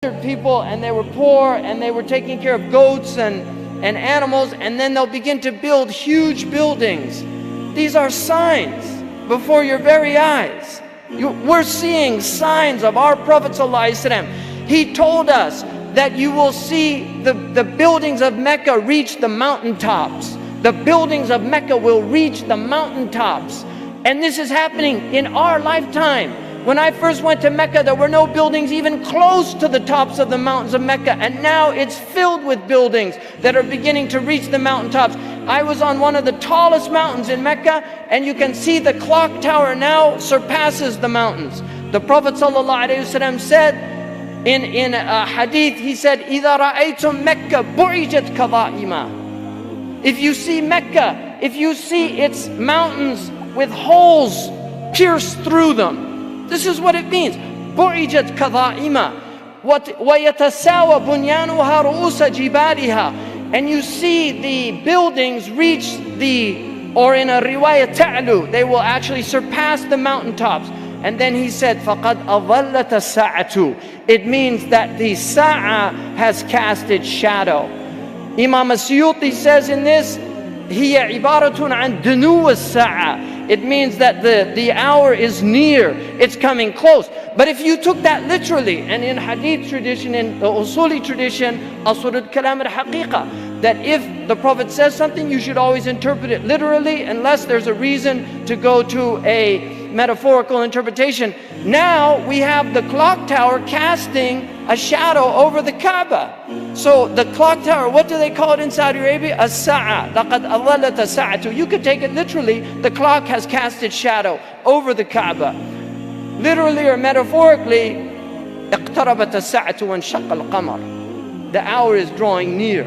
people, and they were poor, and they were taking care of goats and animals, and then they'll begin to build huge buildings. These are signs before your very eyes. We're seeing signs of our Prophet ﷺ. He told us that you will see the buildings of Mecca reach the mountaintops. The buildings of Mecca will reach the mountaintops. And this is happening in our lifetime. When I first went to Mecca, there were no buildings even close to the tops of the mountains of Mecca. And now it's filled with buildings that are beginning to reach the mountaintops. I was on one of the tallest mountains in Mecca, and you can see the clock tower now surpasses the mountains. The Prophet ﷺ said in a hadith, he said, إِذَا رَأَيْتُم مَكَّةَ بُعِجَتْ كَظَائِمًا. If you see Mecca, if you see its mountains with holes pierced through them, this is what it means. بُعِجَتْ كَظَائِمًا وَيَتَسَاوَى بُنْيَانُهَا رُؤُوسَ جِبَالِهَا. And you see the buildings reach or in a riwayah ta'lu, they will actually surpass the mountaintops. And then he said, فَقَدْ أَظَلَّتَ السَّاعَةُ. It means that the sa'a has cast its shadow. Imam As-Suyuti says in this, هِيَ عِبَارَةٌ عَنْ دُنُوَ السَّاعَةِ. It means that the hour is near, it's coming close. But if you took that literally, and in hadith tradition, in the usuli tradition, asrul kalam al-haqiqa, that if the Prophet says something, you should always interpret it literally, unless there's a reason to go to a metaphorical interpretation. Now we have the clock tower casting a shadow over the Kaaba. So the clock tower, what do they call it in Saudi Arabia? As-sa'a. لَقَدْ أَظَلَّتَ السَّاعَةُ. You could take it literally, the clock has cast its shadow over the Kaaba. Literally or metaphorically, اقتربت الساعة وانشق القمر. The hour is drawing near.